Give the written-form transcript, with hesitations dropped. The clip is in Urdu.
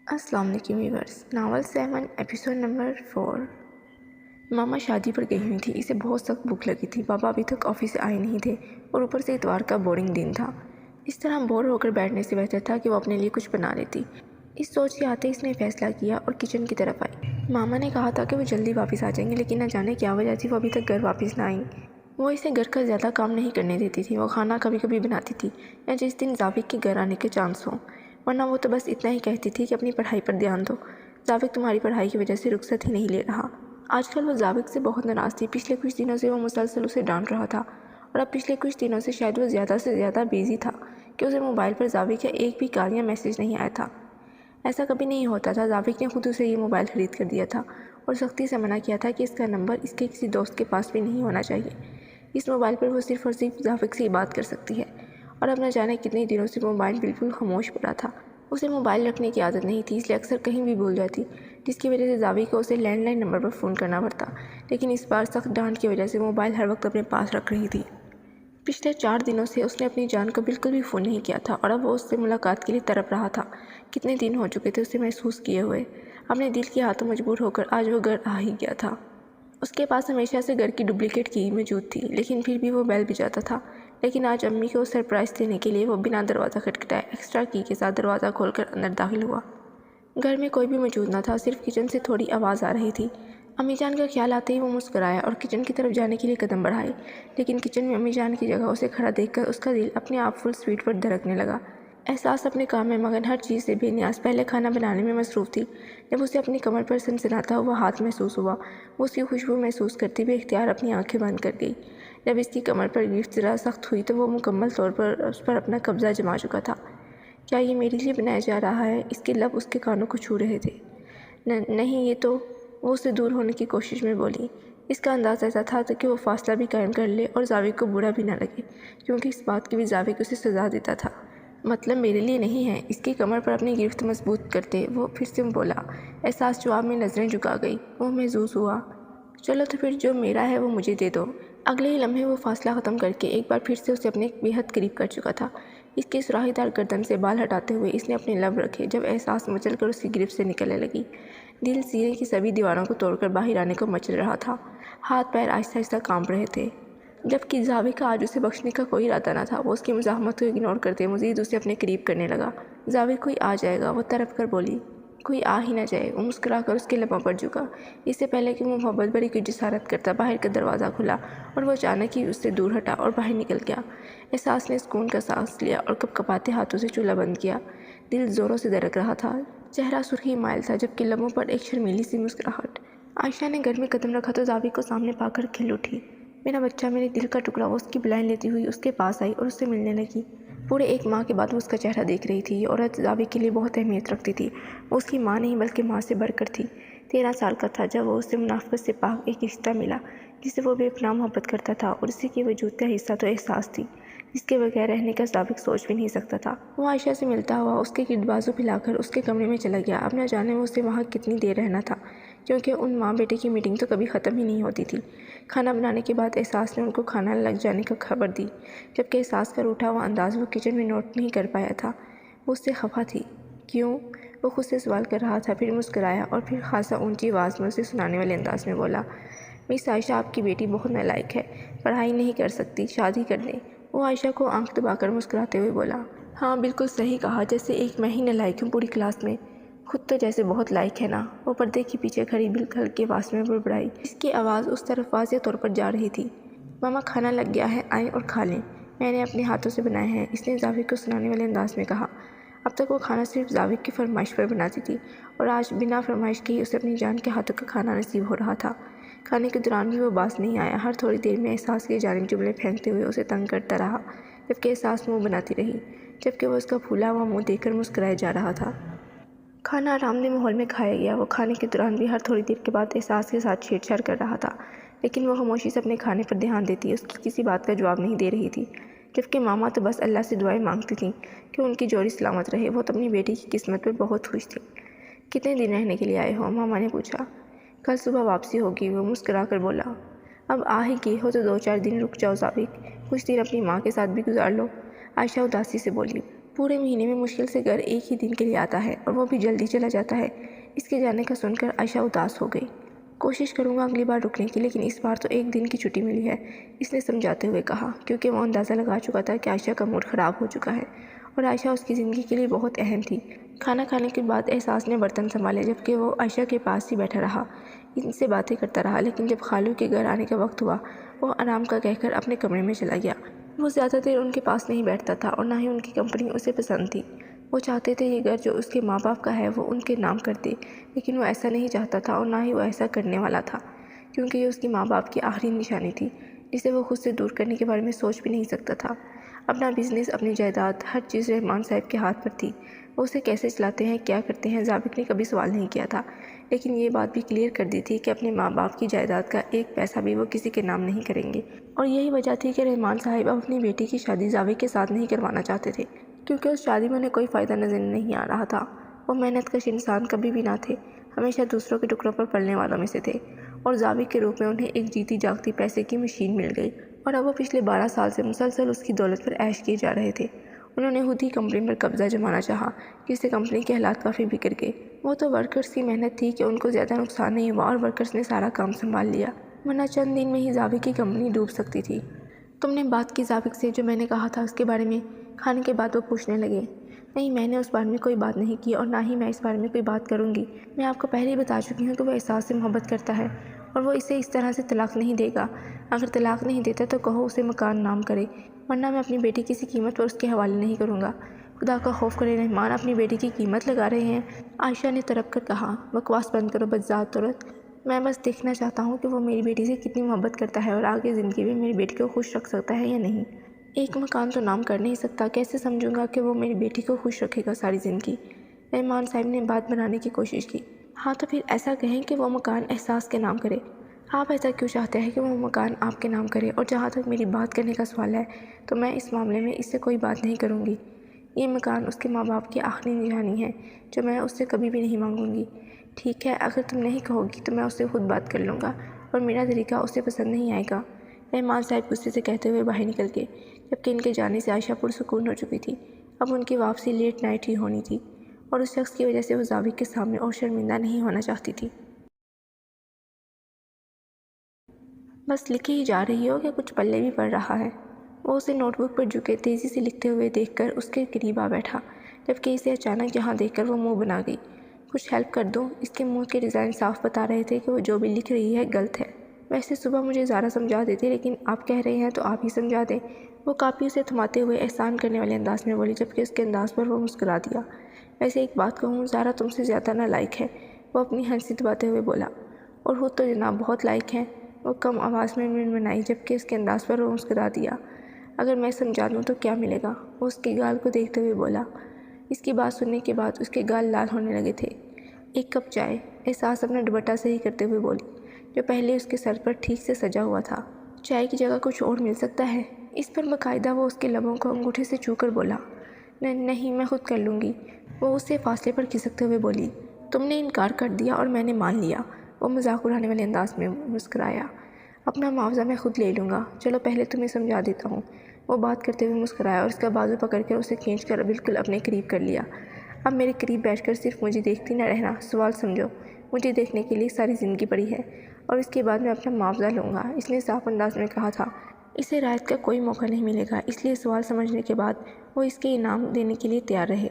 السلام علیکم ویورس، ناول 7 ایپیسوڈ نمبر 4۔ ماما شادی پر گئی ہوئی تھی، اسے بہت سخت بھوک لگی تھی۔ پاپا ابھی تک آفس سے آئے نہیں تھے اور اوپر سے اتوار کا بورنگ دن تھا۔ اس طرح بور ہو کر بیٹھنے سے بہتر تھا کہ وہ اپنے لیے کچھ بنا لیتی۔ اس سوچ کے آتے اس نے فیصلہ کیا اور کچن کی طرف آئی۔ ماما نے کہا تھا کہ وہ جلدی واپس آ جائیں گے، لیکن نہ جانے کیا وجہ تھی وہ ابھی تک گھر واپس نہ آئیں۔ وہ اسے گھر کا زیادہ کام نہیں کرنے دیتی تھی۔ وہ کھانا کبھی کبھی بناتی تھی یا جس دن زاوق کے گھر آنے کے چانس ہوں، ورنہ وہ تو بس اتنا ہی کہتی تھی کہ اپنی پڑھائی پر دھیان دو، زاوق تمہاری پڑھائی کی وجہ سے رخصت ہی نہیں لے رہا۔ آج کل وہ زاوق سے بہت ناراض تھی۔ پچھلے کچھ دنوں سے وہ مسلسل اسے ڈانٹ رہا تھا، اور اب پچھلے کچھ دنوں سے شاید وہ زیادہ سے زیادہ بیزی تھا کہ اسے موبائل پر زاوق کا ایک بھی کال یا میسیج نہیں آیا تھا۔ ایسا کبھی نہیں ہوتا تھا۔ زاوق نے خود اسے یہ موبائل خرید کر دیا تھا اور سختی سے منع کیا تھا کہ اس کا نمبر اس کے کسی دوست کے پاس بھی نہیں ہونا چاہیے۔ اس موبائل پر وہ صرف اور صرف زاوق سے ہی بات کر سکتی ہے، اور اب نہ جانے کتنے دنوں سے موبائل بالکل خاموش پڑا تھا۔ اسے موبائل رکھنے کی عادت نہیں تھی، اس لیے اکثر کہیں بھی بھول جاتی، جس کی وجہ سے زاوق کو اسے لینڈ لائن نمبر پر فون کرنا پڑتا۔ لیکن اس بار سخت ڈانٹ کی وجہ سے موبائل ہر وقت اپنے پاس رکھ رہی تھی۔ پچھلے 4 دنوں سے اس نے اپنی جان کو بالکل بھی فون نہیں کیا تھا، اور اب وہ اس سے ملاقات کے لیے تڑپ رہا تھا۔ کتنے دن ہو چکے تھے اسے محسوس کیے ہوئے۔ اپنے دل کے ہاتھوں مجبور ہو کر آج وہ گھر آ ہی گیا تھا۔ اس کے پاس ہمیشہ سے گھر کی ڈپلیکیٹ کی موجود تھی، لیکن پھر بھی وہ بیل بجاتا تھا۔ لیکن آج امی کو سرپرائز دینے کے لیے وہ بنا دروازہ کھٹکھٹائے ایکسٹرا کی کے ساتھ دروازہ کھول کر اندر داخل ہوا۔ گھر میں کوئی بھی موجود نہ تھا، صرف کچن سے تھوڑی آواز آ رہی تھی۔ امی جان کا خیال آتے ہی وہ مسکرایا اور کچن کی طرف جانے کے لیے قدم بڑھائے، لیکن کچن میں امی جان کی جگہ اسے کھڑا دیکھ کر اس کا دل اپنے آپ فل سپیڈ پر دھڑکنے لگا۔ احساس اپنے کام میں مگن، ہر چیز سے بے نیاز، پہلے کھانا بنانے میں مصروف تھی۔ جب اسے اپنی کمر پر سنسناتا ہوا ہاتھ محسوس ہوا، وہ اس کی خوشبو محسوس کرتی بے اختیار اپنی آنکھیں بند کر گئی۔ جب اس کی کمر پر گرفت ذرا سخت ہوئی تو وہ مکمل طور پر اس پر اپنا قبضہ جما چکا تھا۔ کیا یہ میرے لیے بنایا جا رہا ہے؟ اس کے لب اس کے کانوں کو چھو رہے تھے۔ نہیں، یہ تو… وہ اس سے دور ہونے کی کوشش میں بولی۔ اس کا انداز ایسا تھا کہ وہ فاصلہ بھی قائم کر لے اور زاوق کو برا بھی نہ لگے، کیونکہ اس بات کی بھی زاوق اسے سزا دیتا تھا۔ مطلب میرے لیے نہیں ہے۔ اس کی کمر پر اپنی گرفت مضبوط کرتے وہ پھر سے بولا۔ احساس جواب میں نظریں جھکا گئی۔ وہ محظوظ ہوا۔ چلو تو پھر جو میرا ہے وہ مجھے دے دو۔ اگلے ہی لمحے وہ فاصلہ ختم کر کے ایک بار پھر سے اسے اپنے بے حد قریب کر چکا تھا۔ اس کے سراہی دار گردن سے بال ہٹاتے ہوئے اس نے اپنے لب رکھے جب احساس مچل کر اس کی گرفت سے نکلنے لگی۔ دل سینے کی سبھی دیواروں کو توڑ کر باہر آنے کو مچل رہا تھا۔ ہاتھ پیر آہستہ آہستہ کانپ رہے تھے۔ جبکہ زاوق کا آج اسے بخشنے کا کوئی ارادہ نہ تھا۔ وہ اس کی مزاحمت کو اگنور کرتے مزید اسے اپنے قریب کرنے لگا۔ زاوق کوئی آ جائے گا، وہ تڑپ کر بولی۔ کوئی آ ہی نہ جائے۔ وہ مسکرا کر اس کے لبوں پر جھکا۔ اس سے پہلے کہ وہ محبت بھری کوئی جسارت کرتا، باہر کا دروازہ کھلا اور وہ اچانک ہی اس سے دور ہٹا اور باہر نکل گیا۔ احساس نے سکون کا سانس لیا اور کپ کپاتے ہاتھوں سے چولہا بند کیا۔ دل زوروں سے دھڑک رہا تھا، چہرہ سرخی مائل تھا، جبکہ لبوں پر ایک شرمیلی سی مسکراہٹ۔ عائشہ نے گھر میں قدم رکھا تو زاوق کو سامنے پا کر کھل اٹھی۔ میرا بچہ، میرے دل کا ٹکڑا۔ وہ اس کی بلائیں لیتی ہوئی اس کے پاس آئی اور اس سے ملنے لگی۔ پورے 1 ماہ کے بعد وہ اس کا چہرہ دیکھ رہی تھی۔ یہ عورت زاوق کے لیے بہت اہمیت رکھتی تھی۔ وہ اس کی ماں نہیں بلکہ ماں سے بڑھ کر تھی۔ 13 سال کا تھا جب وہ اسے منافقت سے پاک ایک رشتہ ملا جس سے وہ بے پناہ محبت کرتا تھا، اور اسی کے وجود کا حصہ تو احساس تھی، جس کے بغیر رہنے کا زاوق سوچ بھی نہیں سکتا تھا۔ وہ عائشہ سے ملتا ہوا اس کے گرد بازو پھیلا کر اس کے کمرے میں چلا گیا۔ اب نہ جانے وہ اسے وہاں کتنی دیر رہنا تھا، کیونکہ ان ماں بیٹے کی میٹنگ تو کبھی ختم ہی نہیں ہوتی تھی۔ کھانا بنانے کے بعد احساس نے ان کو کھانا لگ جانے کا خبر دی، جبکہ احساس کا روٹھا ہوا انداز وہ کچن میں نوٹ نہیں کر پایا تھا۔ وہ اس سے خفا تھی۔ کیوں؟ وہ خود سے سوال کر رہا تھا، پھر مسکرایا اور پھر خاصا اونچی آواز میں اسے سنانے والے انداز میں بولا۔ مس عائشہ، آپ کی بیٹی بہت نالائق ہے، پڑھائی نہیں کر سکتی، شادی کر دیں۔ وہ عائشہ کو آنکھ دبا کر مسکراتے ہوئے بولا۔ ہاں، بالکل صحیح کہا، جیسے ایک میں ہی نالائق ہوں پوری کلاس میں۔ خود تو جیسے بہت لائق ہے نا۔ وہ پردے کے پیچھے کھڑی بالکل ہلکی آواز میں بڑبڑائی۔ اس کی آواز اس طرف واضح طور پر جا رہی تھی۔ ماما، کھانا لگ گیا ہے، آئیں اور کھا لیں، میں نے اپنے ہاتھوں سے بنائے ہیں، اس نے زاوق کو سنانے والے انداز میں کہا۔ اب تک وہ کھانا صرف زاوق کی فرمائش پر بناتی تھی، اور آج بنا فرمائش کے ہی اسے اپنی جان کے ہاتھوں کا کھانا نصیب ہو رہا تھا۔ کھانے کے دوران بھی وہ باز نہیں آیا۔ ہر تھوڑی دیر میں احساس کی جانب جملے پھینکتے ہوئے اسے تنگ کرتا رہا، جبکہ احساس منہ بناتی رہی، جبکہ وہ اس کا پھولا ہوا منہ دیکھ کر مسکرایا جا رہا تھا۔ کھانا آرام دہ ماحول میں کھایا گیا۔ وہ کھانے کے دوران بھی ہر تھوڑی دیر کے بعد احساس کے ساتھ چھیڑ چھاڑ کر رہا تھا، لیکن وہ خاموشی سے اپنے کھانے پر دھیان دیتی، اس کی کسی بات کا جواب نہیں دے رہی تھی۔ جبکہ ماما تو بس اللہ سے دعائیں مانگتی تھیں کہ ان کی جوڑی سلامت رہے۔ وہ تو اپنی بیٹی کی قسمت پر بہت خوش تھی۔ کتنے دن رہنے کے لیے آئے ہو؟ ماما نے پوچھا۔ کل صبح واپسی ہوگی، وہ مسکرا کر بولا۔ اب آ ہی گئی ہو تو 2-4 دن رک جاؤ زاوق، کچھ دن اپنی ماں کے ساتھ بھی گزار لو، عائشہ اداسی سے بولی۔ پورے مہینے میں مشکل سے گھر ایک ہی دن کے لیے آتا ہے اور وہ بھی جلدی چلا جاتا ہے۔ اس کے جانے کا سن کر عائشہ اداس ہو گئی۔ کوشش کروں گا اگلی بار رکنے کی، لیکن اس بار تو ایک دن کی چھٹی ملی ہے، اس نے سمجھاتے ہوئے کہا، کیونکہ وہ اندازہ لگا چکا تھا کہ عائشہ کا موڈ خراب ہو چکا ہے اور عائشہ اس کی زندگی کے لیے بہت اہم تھی۔ کھانا کھانے کے بعد احساس نے برتن سنبھالے، جبکہ وہ عائشہ کے پاس ہی بیٹھا رہا، ان سے باتیں کرتا رہا، لیکن جب خالو کے گھر آنے کا وقت ہوا، وہ آرام کا کہہ کر اپنے کمرے میں چلا گیا۔ وہ زیادہ دیر ان کے پاس نہیں بیٹھتا تھا اور نہ ہی ان کی کمپنی اسے پسند تھی۔ وہ چاہتے تھے یہ گھر جو اس کے ماں باپ کا ہے وہ ان کے نام کر دے، لیکن وہ ایسا نہیں چاہتا تھا اور نہ ہی وہ ایسا کرنے والا تھا، کیونکہ یہ اس کی ماں باپ کی آخری نشانی تھی، جسے وہ خود سے دور کرنے کے بارے میں سوچ بھی نہیں سکتا تھا۔ اپنا بزنس، اپنی جائیداد، ہر چیز رحمان صاحب کے ہاتھ پر تھی۔ وہ اسے کیسے چلاتے ہیں، کیا کرتے ہیں، ضابط نے کبھی سوال نہیں کیا تھا، لیکن یہ بات بھی کلیئر کر دی تھی کہ اپنے ماں باپ کی جائیداد کا ایک پیسہ بھی وہ کسی کے نام نہیں کریں گے۔ اور یہی وجہ تھی کہ رحمان صاحب اب اپنی بیٹی کی شادی زاویہ کے ساتھ نہیں کروانا چاہتے تھے، کیونکہ اس شادی میں انہیں کوئی فائدہ نظر نہیں آ رہا تھا۔ وہ محنت کش انسان کبھی بھی نہ تھے، ہمیشہ دوسروں کے ٹکڑوں پر پلنے والوں میں سے تھے، اور زاویہ کے روپ میں انہیں ایک جیتی جاگتی پیسے کی مشین مل گئی، اور اب وہ پچھلے 12 سال سے مسلسل اس کی دولت پر عیش کیے جا رہے تھے۔ انہوں نے خود ہی کمپنی پر قبضہ جمانا چاہا، جس سے کمپنی کے حالات کافی بگڑ گئے۔ وہ تو ورکرز کی محنت تھی کہ ان کو زیادہ نقصان نہیں ہوا اور ورکرز نے سارا کام سنبھال لیا، ورنہ چند دن میں ہی زاویہ کی کمپنی ڈوب سکتی تھی۔ تم نے بات کی زاویہ سے جو میں نے کہا تھا اس کے بارے میں؟ کھانے کے بعد وہ پوچھنے لگے۔ نہیں، میں نے اس بارے میں کوئی بات نہیں کی اور نہ ہی میں اس بارے میں کوئی بات کروں گی۔ میں آپ کو پہلے ہی بتا چکی ہوں کہ وہ احساس سے محبت کرتا ہے اور وہ اسے اس طرح سے طلاق نہیں دے گا۔ اگر طلاق نہیں دیتا تو کہو اسے مکان نام کرے، ورنہ میں اپنی بیٹی کسی قیمت پر اس کے حوالے نہیں کروں گا۔ خدا کا خوف کرے رحمان، اپنی بیٹی کی قیمت لگا رہے ہیں؟ عائشہ نے تڑپ کر کہا۔ بکواس بند کرو بذات عورت، میں بس دیکھنا چاہتا ہوں کہ وہ میری بیٹی سے کتنی محبت کرتا ہے اور آگے زندگی میں میری بیٹی کو خوش رکھ سکتا ہے یا نہیں۔ ایک مکان تو نام کر نہیں سکتا، کیسے سمجھوں گا کہ وہ میری بیٹی کو خوش رکھے گا ساری زندگی؟ رحمان صاحب نے بات بنانے کی کوشش کی۔ ہاں تو پھر ایسا کہیں کہ وہ مکان احساس کے نام کرے۔ آپ ایسا کیوں چاہتے ہیں کہ وہ مکان آپ کے نام کرے؟ اور جہاں تک میری بات کرنے کا سوال ہے تو میں اس معاملے میں اس سے کوئی بات نہیں کروں گی۔ یہ مکان اس کے ماں باپ کی آخری نشانی ہے جو میں اس سے کبھی بھی نہیں مانگوں گی۔ ٹھیک ہے، اگر تم نہیں کہو گی تو میں اس سے خود بات کر لوں گا، اور میرا طریقہ اسے پسند نہیں آئے گا۔ رحمان صاحب غصے سے کہتے ہوئے باہر نکل گئے، جبکہ ان کے جانے سے عائشہ پرسکون ہو چکی تھی۔ اب ان کی واپسی لیٹ نائٹ ہی ہونی تھی، اور اس شخص کی وجہ سے وہ زاویہ کے سامنے اور شرمندہ نہیں ہونا چاہتی تھی۔ بس لکھے ہی جا رہی ہو کہ کچھ پلے بھی پڑ رہا ہے؟ وہ اسے نوٹ بک پر جھکے تیزی سے لکھتے ہوئے دیکھ کر اس کے قریب آ بیٹھا، جبکہ اسے اچانک یہاں دیکھ کر وہ منہ بنا گئی۔ کچھ ہیلپ کر دوں؟ اس کے منہ کے ڈیزائن صاف بتا رہے تھے کہ وہ جو بھی لکھ رہی ہے غلط ہے۔ ویسے صبح مجھے زارا سمجھا دیتی، لیکن آپ کہہ رہے ہیں تو آپ ہی سمجھا دیں۔ وہ کاپی اسے تھماتے ہوئے احسان کرنے والے انداز میں بولی، جبکہ اس کے انداز پر وہ مسکرا دیا۔ ویسے ایک بات کہوں، زارا تم سے زیادہ نالائق ہے، وہ اپنی ہنسی دباتے ہوئے بولا۔ اور خود تو جناب بہت لائق ہیں، وہ کم آواز میں منمنائی، جبکہ اس کے انداز پر وہ مسکرا دیا۔ اگر میں سمجھا دوں تو کیا ملے گا؟ وہ اس کے گال کو دیکھتے ہوئے بولا۔ اس کی بات سننے کے بعد اس کے گال لال ہونے لگے تھے۔ ایک کپ چائے، احساس اپنا دوپٹہ صحیح کرتے ہوئے بولی، جو پہلے اس کے سر پر ٹھیک سے سجا ہوا تھا۔ چائے کی جگہ کچھ اور مل سکتا ہے؟ اس پر باقاعدہ وہ اس کے لبوں کو انگوٹھے سے چھو کر بولا۔ نہیں، میں خود کر لوں گی، وہ اس سے فاصلے پر کھسکتے ہوئے بولی۔ تم نے انکار کر دیا اور میں نے مان لیا، وہ مذاق اڑانے والے انداز میں مسکرایا۔ اپنا معاوضہ میں خود لے لوں گا، چلو پہلے تمہیں سمجھا دیتا ہوں۔ وہ بات کرتے ہوئے مسکرایا اور اس کا بازو پکڑ کر اسے کھینچ کر بالکل اپنے قریب کر لیا۔ اب میرے قریب بیٹھ کر صرف مجھے دیکھتی نہ رہنا، سوال سمجھو، مجھے دیکھنے کے لیے ساری زندگی پڑی ہے، اور اس کے بعد میں اپنا معاوضہ لوں گا، اس نے صاف انداز میں کہا تھا۔ اسے رعایت کا کوئی موقع نہیں ملے گا، اس لیے سوال سمجھنے کے بعد وہ اس کے انعام دینے کے لیے تیار رہے۔